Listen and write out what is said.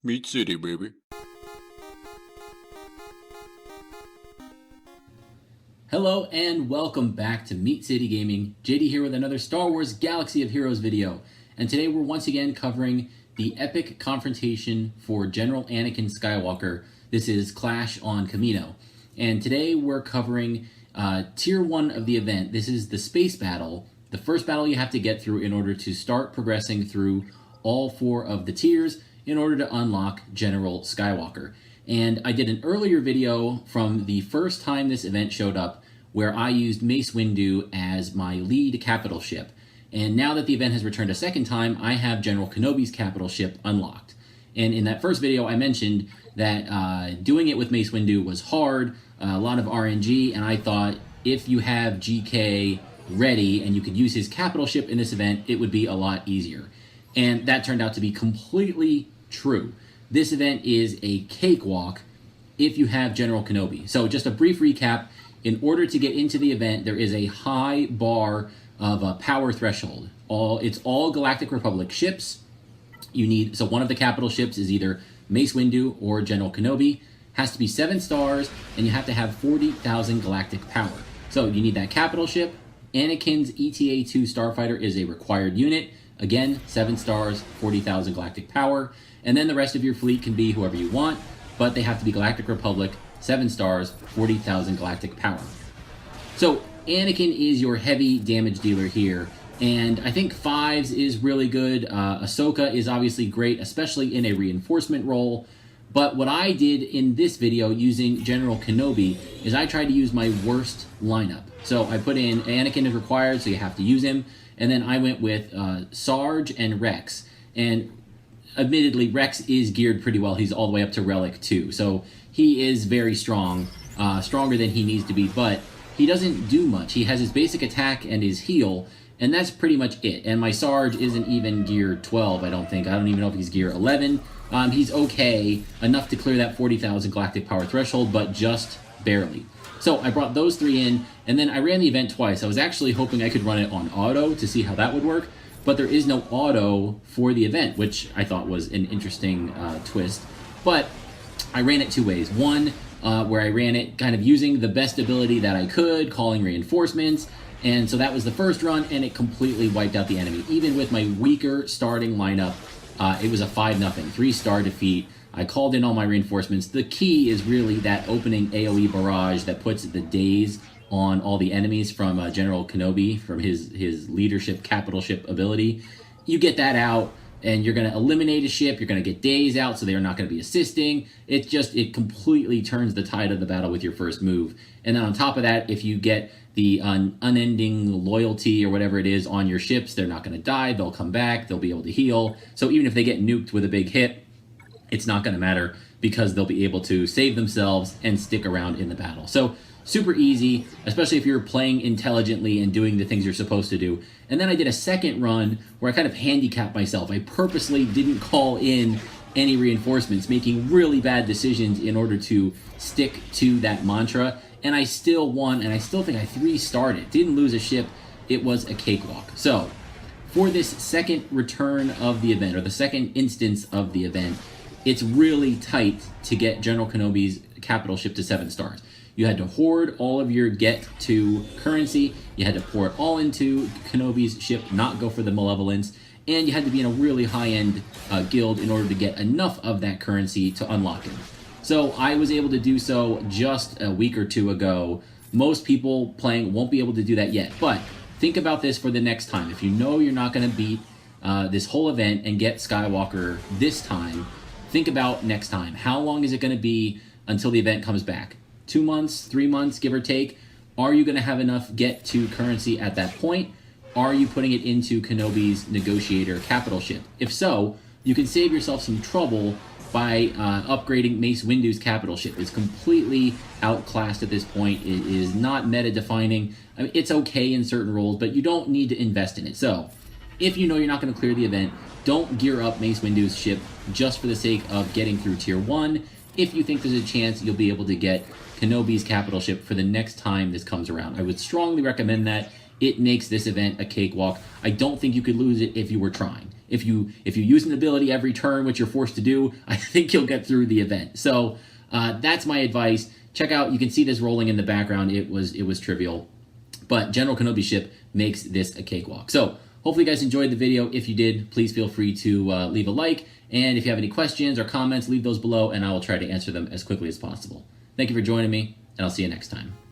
Meat City, baby. Hello and welcome back to Meat City Gaming. JD here with another Star Wars Galaxy of Heroes video. And today we're once again covering the Epic Confrontation for General Anakin Skywalker. This is Clash on Kamino. And today we're covering Tier 1 of the event. This is the space battle, the first battle you have to get through in order to start progressing through all 4 of the tiers in order to unlock General Skywalker. And I did an earlier video from the first time this event showed up where I used Mace Windu as my lead capital ship. And now that the event has returned a second time, I have General Kenobi's capital ship unlocked. And in that first video, I mentioned that doing it with Mace Windu was hard, a lot of RNG, and I thought if you have GK ready and you could use his capital ship in this event, it would be a lot easier. And that turned out to be completely true. This event is a cakewalk if you have General Kenobi. So just a brief recap, in order to get into the event, there is a high bar of a power threshold. It's all Galactic Republic ships. So one of the capital ships is either Mace Windu or General Kenobi. Has to be 7 stars, and you have to have 40,000 galactic power. So you need that capital ship. Anakin's ETA-2 starfighter is a required unit. Again, 7 stars, 40,000 galactic power. And then the rest of your fleet can be whoever you want, but they have to be Galactic Republic, 7 stars, 40,000 galactic power. So Anakin is your heavy damage dealer here, and I think 5s is really good. Ahsoka is obviously great, especially in a reinforcement role. But what I did in this video using General Kenobi is I tried to use my worst lineup. So I put in Anakin is required, so you have to use him. And then I went with Sarge and Rex. And admittedly, Rex is geared pretty well. He's all the way up to Relic 2. So he is very strong, stronger than he needs to be. But he doesn't do much. He has his basic attack and his heal, and that's pretty much it. And my Sarge isn't even gear 12, I don't think. I don't even know if he's gear 11. He's okay, enough to clear that 40,000 galactic power threshold, but just barely. So I brought those 3 in, and then I ran the event twice. I was actually hoping I could run it on auto to see how that would work, but there is no auto for the event, which I thought was an interesting twist. But I ran it 2 ways. One, where I ran it kind of using the best ability that I could, calling reinforcements, and so that was the first run, and it completely wiped out the enemy. Even with my weaker starting lineup, it was a 5-0, 3-star defeat. I called in all my reinforcements. The key is really that opening AoE barrage that puts the daze on all the enemies from General Kenobi, from his leadership, capital ship ability. You get that out, and you're going to eliminate a ship. You're going to get daze out, so they're not going to be assisting. It completely turns the tide of the battle with your first move. And then on top of that, if you get the unending loyalty or whatever it is on your ships, they're not going to die. They'll come back. They'll be able to heal. So even if they get nuked with a big hit, it's not going to matter because they'll be able to save themselves and stick around in the battle. So super easy, especially if you're playing intelligently and doing the things you're supposed to do. And then I did a second run where I kind of handicapped myself. I purposely didn't call in any reinforcements, making really bad decisions in order to stick to that mantra. And I still won, and I still think I 3-starred it. Didn't lose a ship. It was a cakewalk. So for this second return of the event, or the second instance of the event, it's really tight to get General Kenobi's capital ship to 7 stars. You had to hoard all of your get-to currency, you had to pour it all into Kenobi's ship, not go for the malevolence, and you had to be in a really high-end guild in order to get enough of that currency to unlock him. So I was able to do so just a week or 2 ago. Most people playing won't be able to do that yet, but think about this for the next time. If you know you're not going to beat this whole event and get Skywalker this time, think about next time. How long is it going to be until the event comes back? 2 months, 3 months, give or take? Are you going to have enough get-to currency at that point? Are you putting it into Kenobi's Negotiator capital ship? If so, you can save yourself some trouble by upgrading Mace Windu's capital ship. It's completely outclassed at this point. It is not meta-defining. I mean, it's okay in certain roles, but you don't need to invest in it. So if you know you're not going to clear the event, don't gear up Mace Windu's ship just for the sake of getting through Tier 1. If you think there's a chance you'll be able to get Kenobi's capital ship for the next time this comes around, I would strongly recommend that. It makes this event a cakewalk. I don't think you could lose it if you were trying. if you use an ability every turn, which you're forced to do, I think you'll get through the event. So that's my advice. Check out, you can see this rolling in the background. It was trivial, but General Kenobi ship makes this a cakewalk. So hopefully you guys enjoyed the video. If you did, please feel free to leave a like. And if you have any questions or comments, leave those below and I will try to answer them as quickly as possible. Thank you for joining me, and I'll see you next time.